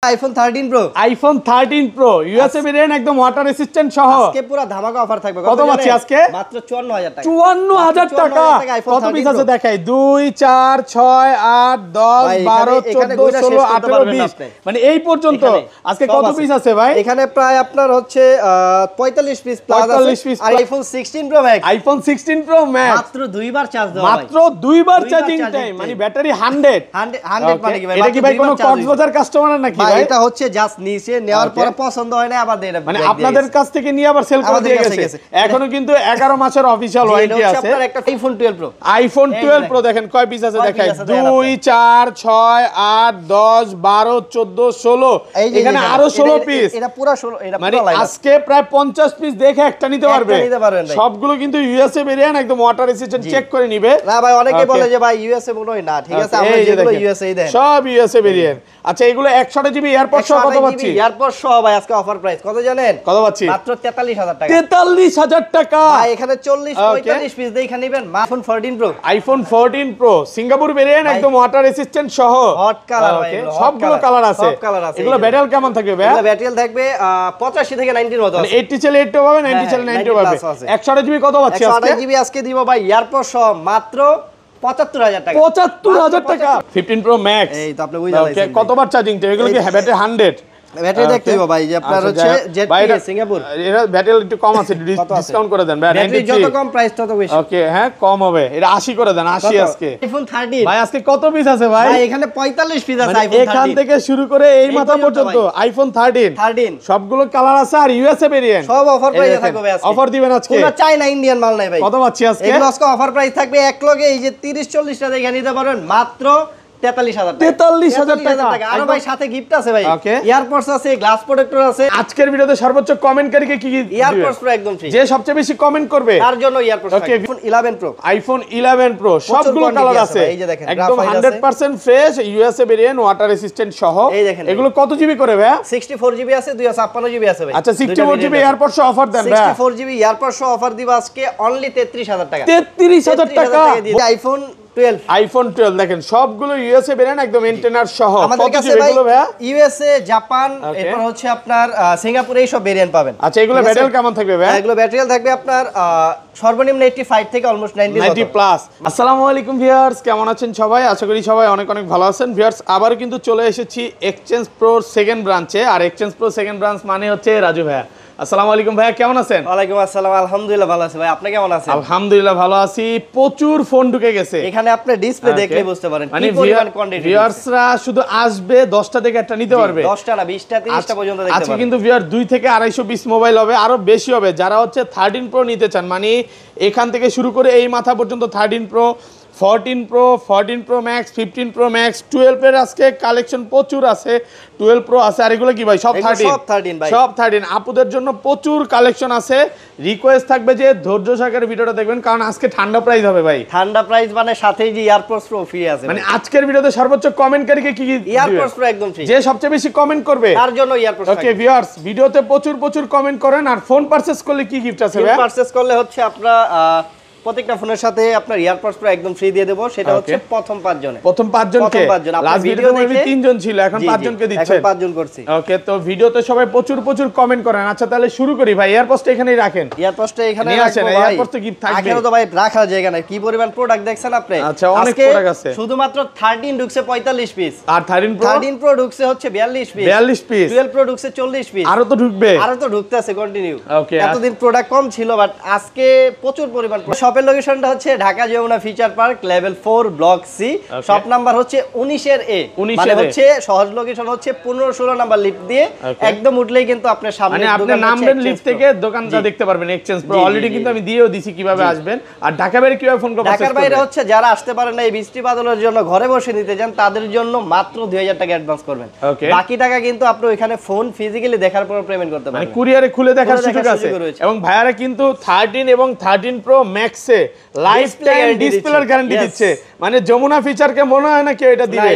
IPhone 13 pro, iPhone 13 pro USA variant একদম water resistant সহ আজকে পুরো ধামাকা অফার থাকবে। কত পাচ্ছি আজকে? মাত্র 54000 টাকা। 54000 টাকা। কত পিস আছে দেখাই? 2 4 6 8 10 12 14 16 18 20 মানে এই পর্যন্ত আজকে কত পিস আছে ভাই? এখানে প্রায় আপনার হচ্ছে 45 পিস প্লাস আছে। আর iPhone 16 pro max, iPhone 16 pro max মাত্র 2 বার চার্জ দাও ভাই, মাত্র 2 বার চার্জিং টাইম, মানে ব্যাটারি 100 মানে কি ভাই? এটা কি ভাই কোনো কক্সবাজার কাস্টমার নাকি ভাই? এটা হচ্ছে জাস্ট নিচে নেওয়ার পরে পছন্দ হয় না আবার দেন, মানে আপনাদের কাছ থেকে নিয়ে আবার সেল করে দিয়ে গেছে। এখনো কিন্তু 11 মাসের অফিশিয়াল ওয়ারেন্টি আছে। আপনার একটা আইফোন 12 প্রো, আইফোন 12 প্রো দেখেন কয় পিস আছে দেখাই? 2 4 6 8 10 12 14 16 এখানে আরো 16 পিস। এটা পুরো 16, এটা মানে আজকে প্রায় 50 পিস দেখে একটা নিতে পারবে। সবগুলো কিন্তু ইউএসএ ভেরিয়েন্ট একদম ওয়াটার রেসিস্ট্যান্ট চেক করে নিবে। না ভাই অনেকে বলে যে ভাই ইউএসএ মনে না, ঠিক আছে আমরা যেগুলো ইউএসএ দেন সব ইউএসএ ভেরিয়েন্ট। আচ্ছা এগুলো 100 জিবি এয়ারপড সহ কত পাচ্ছি? এয়ারপড সহ ভাই আজকে অফার প্রাইস কত জানেন? কত পাচ্ছি? মাত্র 43000 টাকা। 43000 টাকা ভাই এখানে 40 45 পিস দেখে নেবেন। IPhone 14 pro, iPhone 14 pro Singapore variant একদম ওয়াটার রেসিস্ট্যান্ট সহ হট কালার ভাই, সবগুলো কালার আছে। এগুলো ব্যাটারি কেমন থাকবে ভাই? এগুলো ব্যাটারি থাকবে 85 থেকে 90 এর মতো আছে। 80 চলে 80 পাবে, 90 চলে 90 পাবে। 100 জিবি কত পাচ্ছি আজকে? 100 জিবি আজকে দিব ভাই এয়ারপড সহ মাত্র 75000 টাকা। 75000 টাকা। 15 প্রো ম্যাক্স, এই তো আপনি বুঝা যাচ্ছে কতবার চার্জিং টাইম? এগুলো কি ব্যাটারি 100? ব্যাটারি দেখতে হবে ভাই যে আপনার হচ্ছে জেড সিঙ্গাপুর, এর ব্যাটারি একটু কম আছে, ডিসকাউন্ট করে দেন ভাই। ব্যাটারি যত কম প্রাইস তত বেশি। ওকে হ্যাঁ কম হবে, এটা 80 করে দেন। 80 আজকে আইফোন 13 ভাই আজকে কত পিস আছে ভাই? ভাই এখানে 45 পিস আছে আইফোন 13 এখান থেকে শুরু করে এই মাথা পর্যন্ত আইফোন 13 সবগুলো কালার আছে আর ইউএসএ ভেরিয়েন্ট সব অফার প্রাইসে থাকবে আজকে। অফার দিবেন আজকে? কোনো চাইনা ইন্ডিয়ান মাল নাই ভাই। কত পাচ্ছি আজকে? এগুলো আজকে অফার প্রাইস থাকবে এক লগে এই যে 30 40 টা দেখে নিতে পারবেন মাত্র 43000 টাকা। 43000 টাকা। আর ভাই সাথে গিফট আছে ভাই, এয়ারপডস আছে, গ্লাস প্রোটেক্টর আছে। আজকের ভিডিওতে সর্বোচ্চ কমেন্টকারীকে কি এয়ারপডস পুরো একদম ফ্রি, যে সবচেয়ে বেশি কমেন্ট করবে তার জন্য এয়ারপডস থাকবে। আইফোন 11 প্রো, আইফোন 11 প্রো সবগুলো কালার আছে, একদম 100% fresh USA variant water resistant সহ। এগুলো কত জিবি করে ভাই? 64 জিবি আছে, 256 জিবি আছে ভাই। আচ্ছা 64 জিবি এয়ারপড সহ অফার দেন ভাই। 64 জিবি এয়ারপড সহ অফার দিব আজকে অনলি 33000 টাকা। 33000 টাকা। আইফোন 12, আইফোন 12 দেখেন সবগুলো ইউএসএ ভেরিয়েন্ট একদম এন্টেনার সহ। আমাদের কাছে ভাই ইউএসএ, জাপান, এরপর হচ্ছে আপনার সিঙ্গাপুরে এই সব ভেরিয়েন্ট পাবেন। আচ্ছা এগুলো ব্যাটারি কেমন থাকবে ভাই? এগুলো ব্যাটারি থাকবে আপনার সর্বনিম্ন 85 থেকে অলমোস্ট 90 প্লাস। আসসালামু আলাইকুম ভিউয়ার্স, কেমন আছেন সবাই? আশা করি সবাই অনেক অনেক ভালো আছেন। ভিউয়ার্স আবারও কিন্তু চলে এসেছি এক্সচেঞ্জ প্রোর সেকেন্ড ব্রাঞ্চে, আর এক্সচেঞ্জ প্রো সেকেন্ড ব্রাঞ্চ মানে হচ্ছে রাজু ভাইয়া। আসসালামু আলাইকুম ভাইয়া, কেমন আছেন? ওয়ালাইকুম আসসালাম, আলহামদুলিল্লাহ ভালো আছি ভাই, আপনি কেমন আছেন? আলহামদুলিল্লাহ ভালো আছি। প্রচুর ফোন ঢুকে গেছে এখানে, আপনি ডিসপ্লে দেখলে বুঝতে পারেন মানে কি পরিমাণ কোয়ান্টিটি। ভিউয়ার্সরা শুধু আসবে 10টা থেকে একটা নিতে পারবে, 10টা না 20টা 30টা পর্যন্ত দেখতে পারবে। আজকে কিন্তু ভিউয়ার 2 থেকে 250 পিস মোবাইল হবে, আরো বেশি হবে। যারা হচ্ছে 13 প্রো নিতে চান, মানে এখান থেকে শুরু করে এই মাথা পর্যন্ত 13 pro, 14 pro, 14 pro max, 15 pro max, 12 এর আজকে কালেকশন প্রচুর আছে। 12 প্রো আছে, আর এগুলো কি ভাই? সব 13 ভাই, সব 13। আপুদের জন্য প্রচুর কালেকশন আছে। রিকোয়েস্ট থাকবে যে ধৈর্য সহকারে ভিডিওটা দেখবেন, কারণ আজকে ঠান্ডা প্রাইস হবে ভাই। ঠান্ডা প্রাইস মানে সাথেই যে এয়ারপডস প্রো ফ্রি আছে। মানে আজকের ভিডিওতে সর্বোচ্চ কমেন্টকারীকে কি এয়ারপডস প্রো একদম ফ্রি, যে সবচেয়ে বেশি কমেন্ট করবে তার জন্য এয়ারপডস। ওকে ভিউয়ার্স, ভিডিওতে প্রচুর কমেন্ট করেন। আর ফোন পারচেজ করলে কি গিফট আছে ভাই? পারচেজ করলে হচ্ছে আপনারা প্রত্যেকটা ফোনের সাথে আপনার এয়ারপডস প্রো একদম ফ্রি দিয়ে দেব। সেটা হচ্ছে প্রথম 5 জনে। প্রথম 5 জনকে লাস্ট ভিডিওতে আমি 3 জন ছিল, এখন 5 জনকে দিচ্ছেন। এখন 5 জন করছি। ওকে, তো ভিডিওতে সবাই প্রচুর কমেন্ট করেন। আচ্ছা তাহলে শুরু করি ভাই। এয়ারপডসটা এখানেই রাখেন। এয়ারপডসটা এখানে রাখেন, এয়ারপডসটা গিফট থাকবে। আগে তো ভাই রাখা জায়গা নাই, কি পরিমাণ প্রোডাক্ট দেখছেন আপনি। আচ্ছা অনেক প্রোডাক্ট আছে। শুধুমাত্র 13 ঢুকছে 45 পিস, আর 13 প্রো ঢুকছে হচ্ছে 42 পিস, 12 প্রো ঢুকছে 40 পিস, আরো তো ঢুকবে, আরো তো ঢুকতে আছে কন্টিনিউ। ওকে, এতদিন প্রোডাক্ট কম ছিল, বাট আজকে প্রচুর পরিমাণ। শপের লোকেশনটা হচ্ছে Dhaka Jamuna future park level 4 block C, shop number হচ্ছে 19 এর এ, মানে হচ্ছে সহজ লোকেশন হচ্ছে 15-16 নাম্বার লিফট দিয়ে একদম উঠলেই কিন্তু আপনার সামনে মানে আপনি নামবেন লিফট থেকে দোকানটা দেখতে পারবেন এক্সচেঞ্জ প্রো। অলরেডি কিন্তু আমি দিয়েও দিছি কিভাবে আসবেন। আর ঢাকা বাইরে কিভাবে ফোন করবেন? ঢাকার বাইরে হচ্ছে যারা আসতে পারেন না, এই বৃষ্টি বাদলের জন্য ঘরে বসে নিতে চান, তাদের জন্য মাত্র 2000 টাকা অ্যাডভান্স করবেন। বাকি টাকা কিন্তু আপনি ওখানে ফোন ফিজিক্যালি দেখার পর পেমেন্ট করতে পারবেন, মানে কুরিয়ারে খুলে দেখার সুযোগ আছে। এবং ভাইয়ারা কিন্তু 13 এবং 13 প্রো ম্যাক্সে লাইফ টাইম ডিসপ্লের গ্যারান্টি দিচ্ছে। মানে যমুনা ফিচারকে মনে হয় না কেউ এটা দিবে।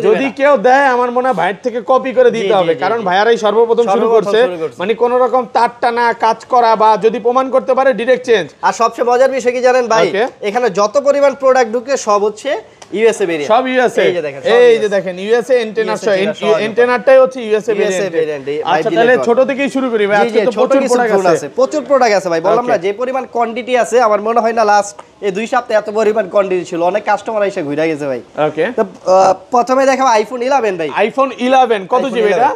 যদি কেউ দেয় আমার মনে হয় ভাইয়ের থেকে কপি করে দিতে হবে, কারণ ভাইয়ারাই সর্বপ্রথম শুরু করছে। মানে কোন রকম তার টানা কাজ করা বা যদি প্রমাণ করতে পারে ডিরেক্ট চেঞ্জ। আর সবচেয়ে মজার বিষয় কি জানেন ভাই, এখানে যত পরিমাণ প্রোডাক্ট ঢুকে সব হচ্ছে ইউএসএ ভেরিয়েন্ট, সব ইউএসএ। এই যে দেখেন ইউএসএ এন্টেনা, এন্টেনাটাই হচ্ছে ইউএসএ ভেরিয়েন্ট। আচ্ছা তাহলে ছোট থেকেই শুরু করি ভাই, আজকে তো প্রচুর প্রোডাক্ট আছে। প্রচুর প্রোডাক্ট আছে ভাই, বললাম না যে পরিমাণ কোয়ান্টিটি আছে, আমার মনে হয় না লাস্ট এই 2 সপ্তাহে এত পরিমাণ কোয়ান্টিটি ছিল, অনেক কাস্টমার এসে ঘুরে গেছে ভাই। ওকে, তো প্রথমে দেখাবো আইফোন 11 ভাই। আইফোন 11 কত জিবি এটা?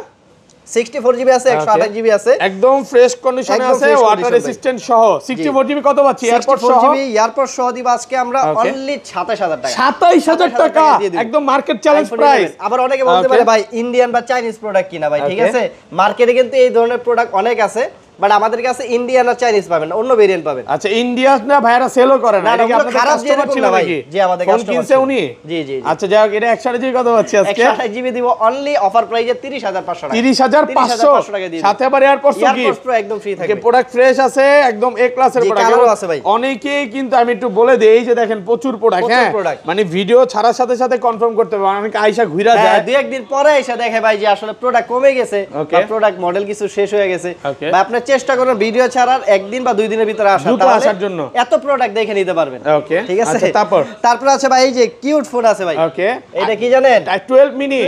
64 জিবি আছে, 128 জিবি আছে, একদম ফ্রেশ কন্ডিশনে আছে, ওয়াটার রেসিস্ট্যান্ট সহ। 64 জিবি কত পাচ্ছি? এয়ারপড সহ। 64 জিবি এয়ারপড সহ দিব আজকে আমরা অনলি 27000 টাকা। 27000 টাকা একদম মার্কেট চ্যালেঞ্জ প্রাইস। আবার অনেকে বলতে পারে ভাই ইন্ডিয়ান বা চাইনিজ প্রোডাক্ট কিনা ভাই, ঠিক আছে, মার্কেটে কিন্তু এই ধরনের প্রোডাক্ট অনেক আছে, বাট আমাদের কাছে ইন্ডিয়ান আর চাইনিজ পাবেন না, অন্য ভেরিয়েন্ট পাবেন। আচ্ছা ইন্ডিয়ান না ভাইরা সেলও করে না, এটা কি আপনাদের খারাপ কাস্টমার ছিল নাকি? জি আমাদের ফোন কাস্টমার কিনছে উনি। জি জি। আচ্ছা যাই হোক, এটা 128 জিবি কত পাচ্ছি আজকে? 128 জিবি দিব অনলি অফার প্রাইসে 30500 টাকা। 30500 টাকা দিয়ে সাথে আবার এয়ারপডস কি? এয়ারপডস প্রো একদম ফ্রি থাকবে। প্রোডাক্ট ফ্রেশ আছে, একদম এ ক্লাসের প্রোডাক্ট আছে ভাই। অনেকেই কিন্তু আমি একটু বলে দেই, এই যে দেখেন প্রচুর প্রোডাক্ট, হ্যাঁ মানে ভিডিও ছাড়ার সাথে সাথে কনফার্ম করতে পারবেন। অনেকে আয়শা ঘুরা যায়, দুই একদিন পরে এসে দেখে ভাই যে আসলে প্রোডাক্ট কমে গেছে বা প্রোডাক্ট মডেল কিছু শেষ হয়ে গেছে, বা আপনি চেষ্টা করুন ভিডিও ছাড়ার একদিন বা 2 দিনের ভিতরে আসার জন্য, এত প্রোডাক্ট দেখে নিতে পারবেন। ওকে ঠিক আছে। তারপর আছে ভাই এই যে কিউট ফোন আছে ভাই। ওকে, এটা কি জানেন? 12 মিনি।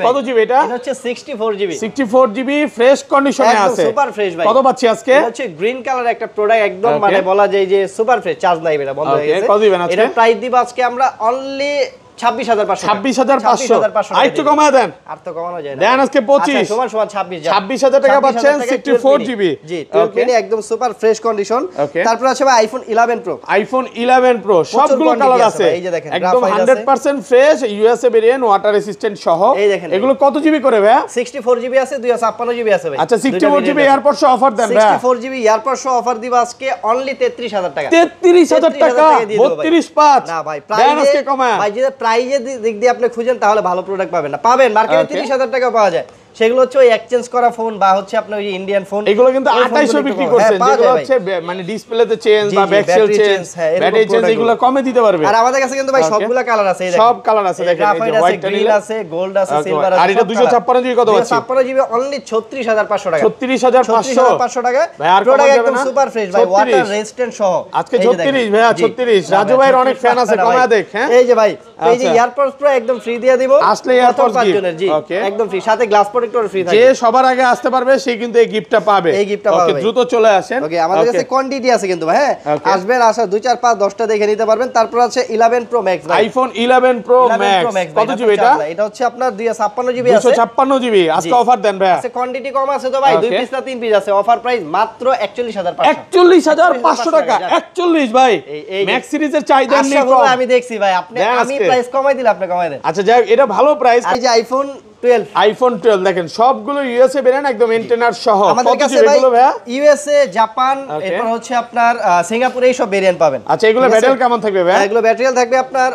কত জিবি এটা? এটা হচ্ছে 64 জিবি। 64 জিবি ফ্রেশ কন্ডিশনে আছে, সুপার ফ্রেশ ভাই। কত পাচ্ছি আজকে? এটা হচ্ছে গ্রিন কালার একটা প্রোডাক্ট, একদম মানে বলা যায় যে সুপার ফ্রেশ, চার্জ নাই, এটা বন্ধ হয়ে গেছে। কত দিবেন আজকে? এটা প্রাইস দিব আজকে আমরা অনলি 26500। 26500 আইটু কমায় দেন, আর তো কমানো যায় না। দেন আজকে 25 আচ্ছা সমান 26000 টাকা পাচ্ছেন 64 জিবি। জি 12 মিনি একদম সুপার ফ্রেশ কন্ডিশন। তারপর আছে ভাই আইফোন 11 প্রো। আইফোন 11 প্রো সবগুলো কালার আছে, একদম 100% fresh USA variant, water resistant সহ। এগুলো কত জিবি করে ভাই? 64 জিবি আছে, 256 জিবি আছে ভাই। আচ্ছা 64 জিবি এয়ারপড সহ অফার দেন ভাই। 64 জিবি এয়ারপড সহ অফার দিব আজকে অনলি 33000 টাকা। 33000 টাকা 325। না ভাই প্রাইস আজকে কমায় ভাই, যদি প্রাইজের দিক দিয়ে আপনি খুঁজেন তাহলে ভালো প্রোডাক্ট পাবেন না, পাবেন মার্কেটে 30000 টাকা পাওয়া যায়, সেগুলো হচ্ছে ওই এক্সচেঞ্জ করা ফোন বা হচ্ছে আপনার ওই ইন্ডিয়ান ফোন, এগুলো কিন্তু 2800 বিক্রি করছেন, যেগুলো হচ্ছে মানে ডিসপ্লেতে চেঞ্জ বা ব্যাকসেল চেঞ্জ, ব্যাটারি চেঞ্জ, এগুলো কমে দিতে পারবে। আর আমাদের কাছে কিন্তু ভাই সবগুলা কালার আছে, এই দেখেন সব কালার আছে, দেখেন এই যে হোয়াইট গ্রিন আছে, গোল্ড আছে, সিলভার আছে। আর এটা 256 জিবি কত আছে? 256 জিবি অনলি 36500 টাকা। 36500 টাকা ভাই, আর প্রোডাক্ট একদম সুপার ফ্রেশ ভাই, ওয়াটার রেজিস্ট্যান্ট সহ। আজকে 36 ভাইয়া, 36 রাজু ভাইয়ের অনেক ফ্যান আছে, কমায় দেখ। হ্যাঁ এই যে ভাই এই যে এয়ারপডস প্রো একদম ফ্রি দিয়ে দিব, আসলে এয়ারপডস জনের। জি একদম ফ্রি, সাথে গ্লাস প্রোটেক্টর ফ্রি থাকবে। যে সবার আগে আসতে পারবে সে কিন্তু এই গিফটটা পাবে। ওকে দ্রুত চলে আসেন। ওকে আমাদের কাছে কোয়ান্টিটি আছে কিন্তু ভাই, হ্যাঁ আসবেন, আসা 2 4 5 10টা দেখে নিতে পারবেন। তারপর আছে 11 প্রো ম্যাক্স ভাই, আইফোন 11 প্রো ম্যাক্স কত জিবি এটা? এটা হচ্ছে আপনার 256 জিবি আছে, 256 জিবি। আজকে অফার দেন ভাই, আছে কোয়ান্টিটি কম আছে তো ভাই, 2 পিস না 3 পিস আছে, অফার প্রাইস মাত্র 41500। 41500 টাকা 41 ভাই, ম্যাক্স সিরিজের চাহিদা নেই কম। আমি দেখছি ভাই, আমি প্রাইস কমাই দিলে আপনি কমাই দেন। আচ্ছা যাই, এটা ভালো প্রাইস। এই যে আইফোন 12 দেখেন সবগুলো ইউএসএ ভেরিয়েন্ট, একদম এন্টেনার সহ। আমাদের কাছে ভাই ইউএসএ, জাপান, এরপর হচ্ছে আপনার সিঙ্গাপুর, এই সব ভেরিয়েন্ট পাবেন। আচ্ছা এগুলো ব্যাটারি কেমন থাকবে ভাই? এগুলো ব্যাটারি থাকবে আপনার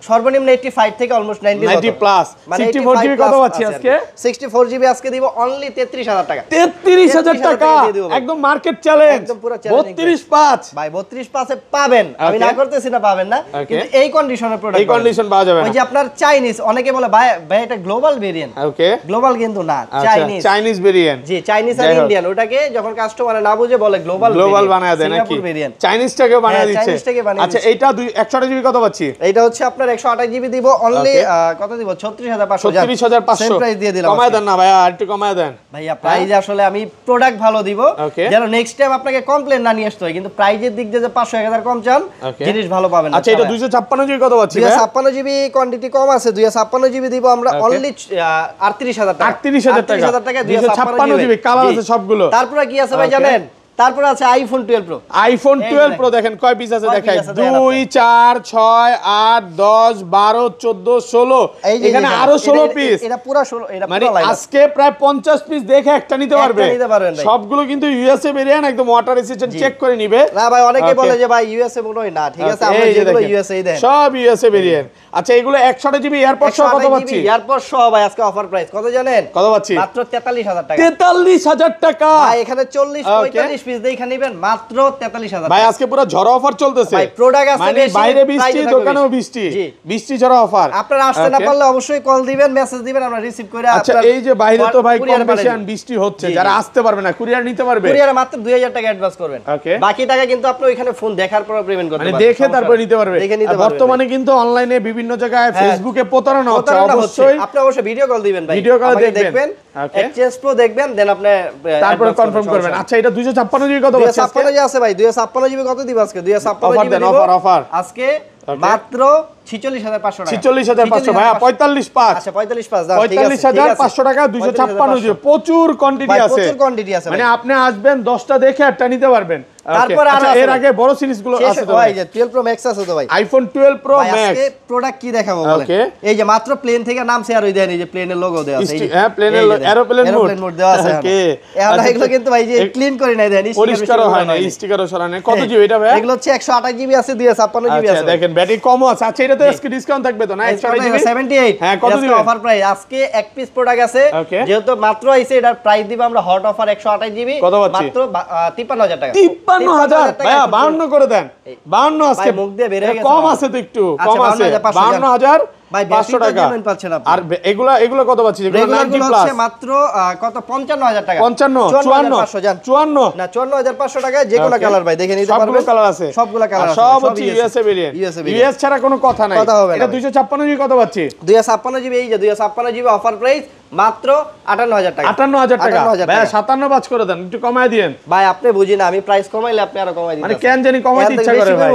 সর্বনিম্ন 85 থেকে অলমোস্ট 90 প্লাস। 64 জিবি কত পাচ্ছি আজকে? 64 জিবি আজকে দিব অনলি 33000 টাকা। 33000 টাকা একদম মার্কেট চ্যালেঞ্জ, একদম পুরো চ্যালেঞ্জ। 32.5 ভাই 32.5 এ পাবেন, আমি না করতেছি না পাবেন না, কিন্তু এই কন্ডিশনের প্রোডাক্ট, এই কন্ডিশন পাওয়া যাবে না। ওই যে আপনার চাইনিজ, অনেকে বলে ভাই এটা গ্লোবাল ভেরিয়েন্ট, ওকে গ্লোবাল কিন্তু না, চাইনিজ ভেরিয়েন্ট। জি চাইনিজ আর ইন্ডিয়ান, ওটাকে যখন কাস্টমার না বুঝে বলে গ্লোবাল বানায় দেয় নাকি? চাইনিজটাকে বানায় দিচ্ছে। আচ্ছা এইটা 128 জিবি কত পাচ্ছি? এটা হচ্ছে আপনার 128 জিবি দিব অনলি কত দিব? 36500। 36500 সেম প্রাইস দিয়ে দিলাম। কমায় দেন না ভাইয়া, একটু কমায় দেন ভাইয়া, প্রাইস আসলে আমি প্রোডাক্ট ভালো দিব, যেন নেক্সট টাইম আপনাকে কমপ্লেইন না নিয়ে আসতে হয়, কিন্তু প্রাইজের দিক দিয়ে যে 500 1000 কম চান, জিনিস ভালো পাবেন না। আচ্ছা এটা 256 জিবি কত পাচ্ছি? 256 জিবি কোয়ান্টিটি কম আছে, 256 জিবি দিব আমরা অনলি 38000 টাকা। 38000 টাকা 256 জিবি, কালার আছে সবগুলো। তারপরে কি আছে ভাই জানেন? তারপর আছে আইফোন 12 প্রো। আইফোন 12 প্রো দেখেন কয় পিস আছে দেখাই, 2 4 6 8 10 12 14 16, এখানে আরো 16 পিস। এটা পুরো 16, এটা মানে আজকে প্রায় 50 পিস দেখে একটা নিতে পারবে। সবগুলো কিন্তু ইউএসএ ভেরিয়েন্ট, একদম ওয়াটার রেজিস্ট্যান্ট চেক করে নিবে। না ভাই অনেকে বলে যে ভাই ইউএসএ মনে হয় না, ঠিক আছে আমরা যেগুলো ইউএসএ দেন সব ইউএসএ ভেরিয়েন্ট। আচ্ছা এগুলো 128 জিবি এয়ারপড সহ কত পাচ্ছি? এয়ারপড সহ ভাই আজকে অফার প্রাইস কত জানেন? কত পাচ্ছি? মাত্র 43000 টাকা। 43000 টাকা ভাই এখানে 40 45 পিস দেখে নেবেন মাত্র 43000 ভাই আজকে পুরো ঝড় অফার চলতেছে ভাই প্রোডাক্ট আছে মানে বাইরে বৃষ্টি দোকানেও বৃষ্টি বৃষ্টি ঝড় অফার আপনারা আসতে না পারলে অবশ্যই কল দিবেন মেসেজ দিবেন আমরা রিসিভ করে আচ্ছা এই যে বাইরে তো ভাই কন্ডিশন বৃষ্টি হচ্ছে যারা আসতে পারবে না কুরিয়ার নিতে পারবে কুরিয়ারে মাত্র 2000 টাকা অ্যাডভান্স করবেন বাকি টাকা কিন্তু আপনি ওইখানে ফোন দেখার পর পেমেন্ট করতে পারবেন পারবেন মানে দেখে তারপর নিতে পারবে বর্তমানে কিন্তু অনলাইনে বিভিন্ন জায়গায় ফেসবুকে প্রতারণা হচ্ছে অবশ্যই আপনি অবশ্যই ভিডিও কল দিবেন ভাই ভিডিও কল দেখবেন এক্সচেঞ্জ প্রো দেখবেন দেন আপনি তারপর কনফার্ম করবেন আচ্ছা এটা 256 জিবি কত আছে 256 জিবি আছে ভাই 256 জিবি কত দিব আজকে 256 জিবি অফার আজকে মাত্র 46500 টাকা 46500 ভাই 455 আচ্ছা 45500 দাও ঠিক আছে 45500 টাকা 256 জিবি প্রচুর কোয়ান্টিটি আছে প্রচুর কোয়ান্টিটি আছে মানে আপনি আসবেন 10টা দেখে একটা নিতে পারবেন তারপর আচ্ছা এর আগে বড় সিরিজ গুলো আছে তো ভাই 12 প্রো ম্যাক্স আছে তো ভাই আইফোন 12 প্রো ম্যাক্স আজকে প্রোডাক্ট কি দেখাবো বলেন এই যে মাত্র প্লেন থেকে নাম শেয়ার হই দেন এই যে প্লেনের লোগো দেওয়া আছে এই যে হ্যাঁ প্লেনের এরোপ্লেন মোড দেওয়া আছে ওকে এখন এগুলো কিন্তু ভাই যে ক্লিন করে নাই দেন পরিষ্কার হয় না স্টিকারও সরানো কত জিবি এটা ভাই এগুলো হচ্ছে 128 জিবি আছে 256 জিবি আছে আচ্ছা দেখেন ব্যাটারি কম আছে আচ্ছা এটা তো আজকে ডিসকাউন্ট থাকবে তো না 128 জিবি 78 হ্যাঁ কত দিবেন অফার প্রাইস আজকে এক পিস প্রোডাক্ট আছে যেহেতু মাত্র আইছে এটার প্রাইস দিব আমরা হট অফার 128 জিবি মাত্র 53000 টাকা 53000 ভাই 52 করে দেন 52 আজকে মুখ দিয়ে বের হয়ে গেছে কম আছে তো একটু কম আছে 52000 ভাই 500 টাকা পাচ্ছেন আপনি আর এগুলা কত পাচ্ছি যেগুলো 90 প্লাস হচ্ছে মাত্র কত 55000 টাকা 55 54 না 54500 টাকা যে কোনো কালার ভাই দেখে নিতে পারবেন সবগুলো কালার আছে সবগুলো কালার আছে সব হচ্ছে ইউএসএ ভেরিয়েন্ট ইউএস ছাড়া কোনো কথা নাই এটা 256 জিবি কত পাচ্ছি 256 জিবি এই যে 256 জিবি অফার প্রাইস মাত্র 58000 টাকা 58000 টাকা ভাই 57 বাজ করে দেন একটু কমায় দিবেন ভাই আপনি বুঝি না আমি প্রাইস কমাইলে আপনি আরো কমাই দিবেন মানে কেন জানি কমাইতে ইচ্ছা করে ভাই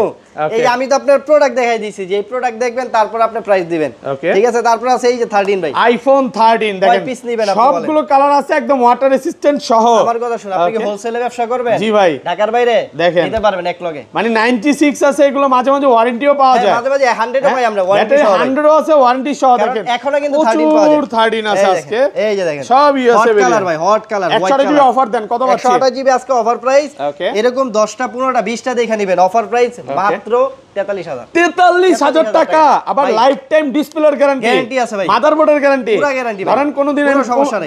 এই আমি তো আপনার প্রোডাক্ট দেখাই দিয়েছি যে এই প্রোডাক্ট দেখবেন তারপর আপনি প্রাইস দিবেন ঠিক আছে তারপর আছে এই যে 13 ভাই আইফোন 13 দেখেন পিস নেবেন আপনি সবগুলো কালার আছে একদম ওয়াটার রেসিস্ট্যান্ট সহ আমার কথা শুনুন আপনি কি হোলসেলে ব্যবসা করবেন জি ভাই ঢাকার বাইরে দেখেন নিতে পারবেন এক লগে মানে 96 আছে এগুলো মাঝে মাঝে ওয়ারেন্টিও পাওয়া যায় মাঝে মাঝে 100 ও পাই আমরা ওয়ারেন্টি সহ 100 ও আছে ওয়ারেন্টি সহ দেখেন এখনো কিন্তু 13 পাওয়া যায় 13 আছে আজকে এই যে দেখেন সব ইউএসএ হট কালার ভাই হট কালার 128 জিবি অফার দেন কত পাচ্ছি 128 জিবি আজকে অফার প্রাইস এরকম 10টা 15টা 20টা দেখে নেবেন অফার প্রাইস মাত্র 43000 টাকা আবার লাইফ টাইম ডিসপ্লের গ্যারান্টি আছে ভাই মাদারবোর্ডের গ্যারান্টি পুরো গ্যারান্টি ধরেন কোনদিন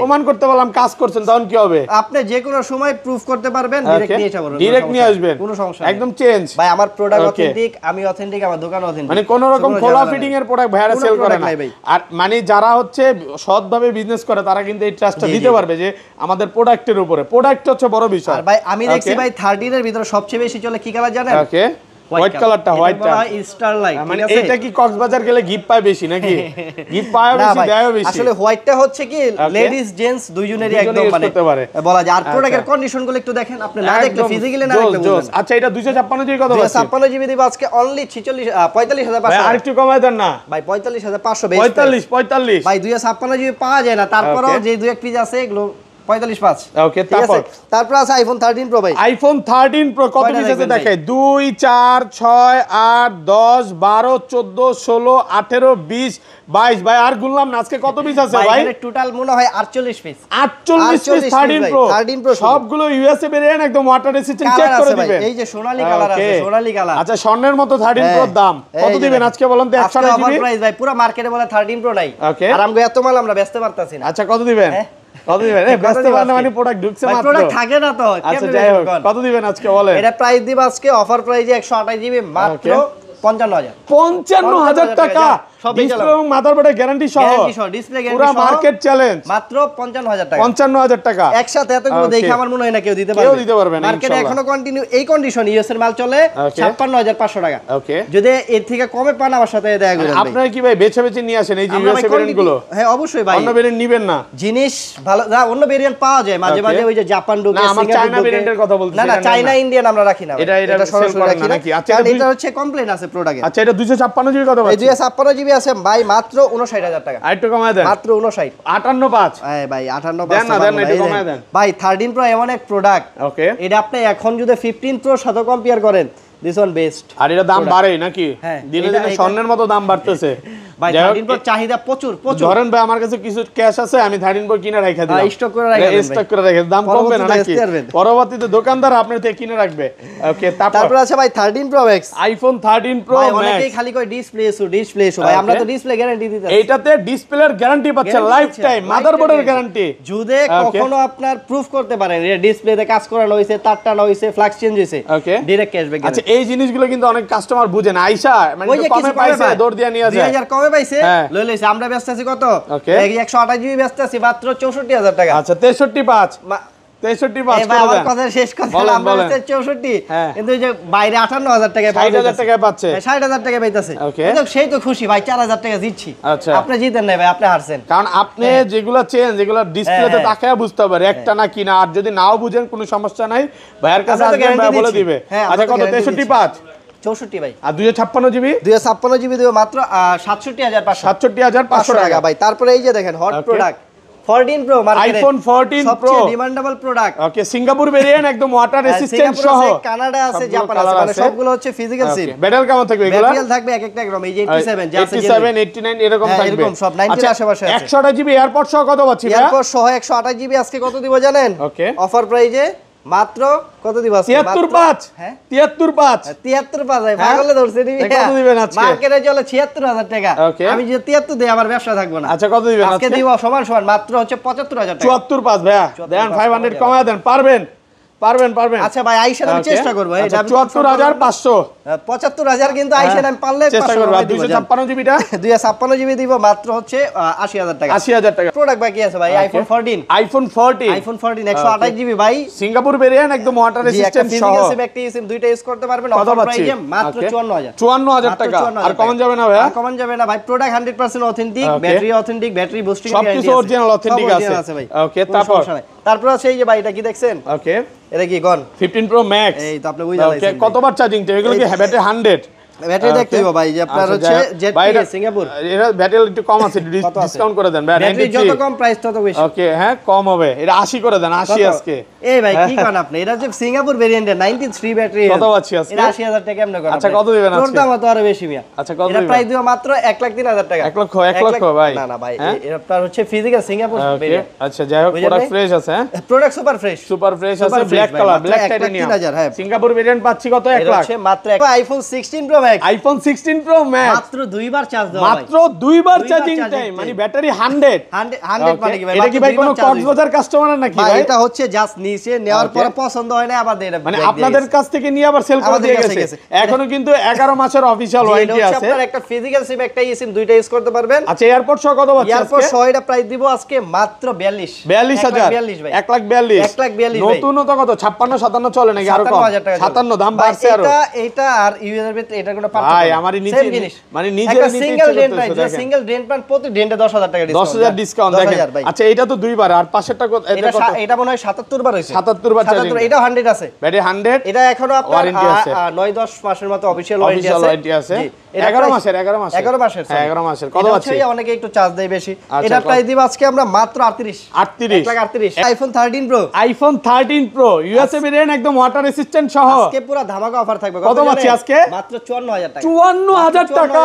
প্রমাণ করতে পারলাম কাজ করছেন তখন কি হবে আপনি যে কোনো সময় প্রুফ করতে পারবেন ডাইরেক্ট নিয়ে আসবেন কোনো সমস্যা একদম চেঞ্জ ভাই আমার প্রোডাক্ট অথেন্টিক আমি অথেন্টিক আমার দোকান অথেন্টিক মানে কোন রকম খোলা ফিটিং এর প্রোডাক্ট ভাইরা সেল করে না আর মানে যারা হচ্ছে সৎভাবে বিজনেস করে তারা কিন্তু এই ট্রাস্টটা দিতে পারবে যে আমাদের প্রোডাক্টের উপরে প্রোডাক্ট হচ্ছে বড় বিষয় আর ভাই আমি দেখছি ভাই 13 এর ভিতরে সবচেয়ে বেশি চলে কি কালার জানেন ওকে হোয়াইট কালারটা হোয়াইটটা স্টারলাইট মানে এটা কি কক্সবাজার গেলে গিফট পায় বেশি নাকি গিফট পায় বেশি দেয় বেশি আসলে হোয়াইটটা হচ্ছে কি লেডিস জেন্টস দুইজনেরই একদম মানে বলা যায় আর প্রোডাক্টের কন্ডিশন গুলো একটু দেখেন আপনি না দেখলে ফিজিক্যালি না দেখলে বুঝবেন আচ্ছা এটা 256 জিবি কত আছে 256 জিবি দিব আজকে অনলি 45500 ভাই আরেকটু কমায় দেন না ভাই 45500 বেশ 45 ভাই 256 জিবি পাওয়া যায় না তারপরও যে দুই এক পিস আছে এগুলো 45.5 ওকে তারপর আছে আইফোন 13 প্রো ভাই আইফোন 13 প্রো কত পিস আছে দেখাই 2 4 6 8 10 12 14 16 18 20 22 ভাই আর গুনলাম না আজকে কত পিস আছে ভাই এখানে টোটাল মনে হয় 48 পিস 48 পিস 13 প্রো সবগুলো ইউএসএ ভেরিয়েন্ট একদম ওয়াটার রেসিস্ট্যান্ট চেক করে দিবেন এই যে সোনালী কালার আছে সোনালী কালার আচ্ছা স্বর্ণের মতো 13 প্রোর দাম কত দিবেন আজকে বলেন তো 100 জিবি অফার প্রাইস ভাই পুরো মার্কেটে বলে 13 প্রো নাই আর আমগো এত মাল আমরা বেচতে পারতাছি না আচ্ছা কত দিবেন কত দিবেন ব্যস্ত মানে প্রোডাক্ট ঢুকছে মাত্র প্রোডাক্ট থাকে না তো আচ্ছা যাই হোক কত দিবেন আজকে বলেন এটা প্রাইস দিব আজকে অফার প্রাইসে 128 জিবি মাত্র 55000 টাকা ডিসপ্লে এবং মাদারবোর্ডের গ্যারান্টি সহ ডিসপ্লে গ্যারান্টি পুরো মার্কেট চ্যালেঞ্জ মাত্র 55000 টাকা 55000 টাকা একসাথে এতগুলো দেখে আমার মনে হয় না কেউ দিতে পারবে না মার্কেটে এখনো কন্টিনিউ এই কন্ডিশন ইউএস এর মাল চলে 56500 টাকা ওকে যদি এর থেকে কমে পান আমার সাথে দেখা করবেন ভাই আপনারা কি ভাই বেছে বেছে নিয়ে আসেন এই যে ইউএস ভেরিয়েন্ট গুলো হ্যাঁ অবশ্যই ভাই অন্য ভেরিয়েন্ট নেবেন না জিনিস ভালো না অন্য ভেরিয়েন্ট পাওয়া যায় মাঝে মাঝে ওই যে জাপান ডোকে না আমার চায়না ভেরিয়েন্টের কথা বলছি না না চায়না ইন্ডিয়ান আমরা রাখি না এটা সরাসরি রাখি নাকি আচ্ছা এটা হচ্ছে কমপ্লেইন আছে প্রোডাক্টে আচ্ছা এটা 256 জিবি কত এই 256 জিবি আছে ভাই মাত্র 59000 টাকা আরেকটু কমায় দেন মাত্র 59 585 এই ভাই 58 দেন না দেন একটু কমায় দেন ভাই 13 প্রো এমন এক প্রোডাক্ট ওকে এটা আপনি এখন যদি 15 প্রো সাথে কম্পেয়ার করেন দিস ওয়ান বেস্ট আর এটা দাম বাড়ে নাকি দিনে দিনে স্বর্ণের মতো দাম বাড়তেছে ভাই 13 প্রো চাহিদা প্রচুর প্রচুর। ধরেন ভাই আমার কাছে কিছু ক্যাশ আছে, আমি 13 প্রো কিনে রাখা দিলাম, স্টক করে রাখা দেন, স্টক করে রাখা, দাম কমবে না নাকি? পরবর্তীতে দোকানদার আপনার থেকে কিনে রাখবে। ওকে, তারপর আছে ভাই 13 pro max, iPhone 13 pro max. অনেকেই খালি কই ডিসপ্লে ইস্যু ভাই, আমরা তো ডিসপ্লে গ্যারান্টি দিতেছি। এইটাতে ডিসপ্লের গ্যারান্টি পাচ্ছেন, লাইফ টাইম মাদারবোর্ডের গ্যারান্টি। যদি কখনো আপনার প্রুফ করতে পারেন এই ডিসপ্লেতে কাজ করানো হইছে, তার টানা হইছে, ফ্লাক্স চেঞ্জ হইছে, ডাইরেক্ট ক্যাশব্যাক। আচ্ছা, এই জিনিসগুলো কিন্তু অনেক কাস্টমার বুঝে না, আইসা মানে কমে পাইছে দৌড় দিয়া নিয়ে যায়, 2000 কমে পাইছে লই লইছে। আমরা ব্যস্ত আছি কত, 128 জিবি ব্যস্ত আছি মাত্র 64000 টাকা। আচ্ছা 63.5 63.5 ভাই আমার কথা শেষ কথা, আমরা 64 কিন্তু এই যে বাইরে 58000 টাকায় 60000 টাকায় পাচ্ছে, 60000 টাকায় পাইতাছে, কিন্তু সেই তো খুশি ভাই, 4000 টাকা জিতছি। আচ্ছা, আপনি জিতেন না ভাই, আপনি হারছেন, কারণ আপনি যেগুলা চেঞ্জ যেগুলা ডিসপ্লেতে তাকায়া বুঝতে পারে একটা না কিনা, আর যদি নাও বুঝেন কোনো সমস্যা নাই, ভাইয়ের কাছে আসবেন ভাই বলে দিবে। আচ্ছা কত, 63.5 64 ভাই। আর 256 জিবি, 256 জিবি দিব মাত্র 67500 67500 টাকা ভাই। তারপরে এই যে দেখেন হট প্রোডাক্ট 14 প্রো মার্কেটে, আইফোন 14 প্রো সবচেয়ে ডিমান্ডেবল প্রোডাক্ট। ওকে, সিঙ্গাপুর ভেরিয়েন্ট, একদম ওয়াটার রেসিস্ট্যান্ট সহ, কানাডা আছে, জাপান আছে, মানে সবগুলো হচ্ছে ফিজিক্যাল সিম। ব্যাটারি কেমন থাকবে এগুলা? ব্যাটারি থাকবে এক একটা রকম, এই যে 87 যা আছে 87 89 এরকম থাকবে, এরকম সব 90 এর আশেপাশে আছে। 100 জিবি এয়ারপড সহ কত পাচ্ছি? এয়ারপড সহ 128 জিবি আজকে কত দিব জানেন? ওকে, অফার প্রাইজে মাত্র কত দিব আজকে? 73.5 হ্যাঁ 73.5 73.5 ভাই, পাগলে ধরছে নি। কত দিবেন আজকে? মার্কেটে চলে 76000 টাকা, আমি যে 73 দেই আমার ব্যবসা থাকবে না। আচ্ছা কত দিবেন আজকে দিব সমান সমান মাত্র হচ্ছে 75000 টাকা। 74.5 ভাইয়া দেন, 500 কমায় দেন, পারবেন? আচ্ছা ভাই আইসেন, আমি চেষ্টা করব। এই 74500 75000 কিন্তু আইসেন, আমি পারলে চেষ্টা করব। 256 জিবিটা 256 জিবি দিব মাত্র হচ্ছে 80000 টাকা। 80000 টাকা। প্রোডাক্ট বাকি আছে ভাই, আইফোন 14 আইফোন 14 128 জিবি ভাই, সিঙ্গাপুর ভেরিয়েন্ট, একদম ওয়াটার রেসিস্ট্যান্ট সহ, ফিজিক্যাল সিম একটা সিম দুইটা ইউজ করতে পারবেন। অফার প্রাইসে মাত্র 54000 টাকা। আর কমন যাবে না ভাই? আর কমন যাবে না ভাই, product 100% authentic, battery authentic, battery boosting সবকিছু অরিজিনাল অথেন্টিক আছে ভাই। ওকে, তারপর আছে এই যে ভাই, এটা কি দেখছেন? ওকে, এটা কি গন 15 প্রো ম্যাক্স, এই তো আপনি বুঝা যাইছেন। ওকে, কতবার চার্জিং তে? এগুলো কি ব্যাটারি 100? ব্যাটারি দেখতে হবে ভাই, যে আপনার হচ্ছে জেটপি সিঙ্গাপুর, এর ব্যাটারি একটু কম আছে, ডিসকাউন্ট করে দেন ভাই। ব্যাটারি যত কম প্রাইস তত বেশি। ওকে, হ্যাঁ কম হবে, এটা 80 করে দেন, 80 আজকে। এই ভাই কি কোন আপনি, এটা হচ্ছে সিঙ্গাপুর ভেরিয়েন্টের 93 ব্যাটারি, কত পাচ্ছি আজকে? এটা 80000 টাকা এমন করে। আচ্ছা কত দিবেন আজকে? তোর দাম তো আরো বেশি মিয়া। আচ্ছা কত এটা দিবেন? প্রাইস দিব মাত্র 1,03,000 টাকা। 1 লক্ষ ভাই? না না ভাই, এটা আপনার হচ্ছে ফিজিক্যাল সিঙ্গাপুর ভেরিয়েন্ট। আচ্ছা যাই হোক, প্রোডাক্ট ফ্রেশ আছে, হ্যাঁ প্রোডাক্ট সুপার ফ্রেশ আছে, black colour, black titanium. Singapore variant পাচ্ছি কত? 1 লাখ। হচ্ছে মাত্র iPhone 16 pro max, iPhone 16 pro max মাত্র দুইবার চার্জ দাও ভাই, মাত্র দুইবার চার্জিং টাইম, মানে ব্যাটারি 100 মানে কি ভাই? এটা কি ভাই কোনো কক্সবাজার কাস্টমার নাকি ভাই? এটা হচ্ছে জাস্ট নিচে নেওয়ার পর পছন্দ হয় না, আবার এটা মানে আপনাদের কাছ থেকে নিয়ে আবার সেল করে দিয়ে গেছে। এখনো কিন্তু 11 মাসের অফিশিয়াল ওয়ারেন্টি আছে। আপনার একটা ফিজিক্যাল সিম একটা সিম দুইটা ইউজ করতে পারবেন। আচ্ছা এয়ারপোর্ট সহ কত পাচ্ছেন? এয়ারপোর্ট সহ এটা প্রাইস দিব আজকে মাত্র 42000 ভাই, 1,42,000 নতুন তো কত 56 57 চলে নাকি আরো কম? 57 দাম বাড়ছে আরো। এটা আর ইউএর ভিতরে এটা কোনো পার্থক্য ভাই আমারই নিচে মানে নিজের নিচে সিঙ্গেল ডেন্ট নাই, যে সিঙ্গেল ডেন্ট পান প্রতি ডেন্টে 10000 টাকা ডিসকাউন্ট, 10000 ডিসকাউন্ট দেখেন। আচ্ছা এটা তো দুইবার, আর পাশেরটা কত? এটা মনে হয় 77 বার হইছে, 77 বার চার্জিং, এটা 100 আছে ব্যাটারি 100, এটা এখনো আপনার 9-10 মাসের মতো অফিশিয়াল ওয়ারেন্টি আছে। 11 মাসের হ্যাঁ 11 মাসের কত আছে? অনেকে একটু চার্জ দেয় বেশি। এটা প্রাইস দিব আজকে আমরা মাত্র 38 আইফোন 13 প্রো ইউএসএ ভেরিয়েন্ট, একদম ওয়াটার রেসিস্ট্যান্ট সহ, আজকে পুরো ধামাকা অফার থাকবে। কত পাচ্ছি আজকে? মাত্র 54000 টাকা। 54000 টাকা।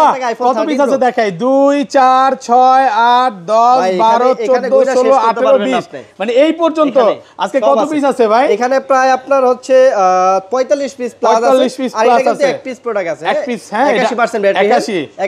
কত পিস আছে দেখাই? 2 4 6 8 10 12 14 16 18 20, মানে এই পর্যন্ত আজকে কত পিস আছে ভাই? এখানে প্রায় আপনার হচ্ছে 45 পিস প্লাস আছে, আর এটা কিন্তু এক পিস প্রোডাক্ট আছে, 1 পিস, হ্যাঁ 81% ব্যাটারি, 81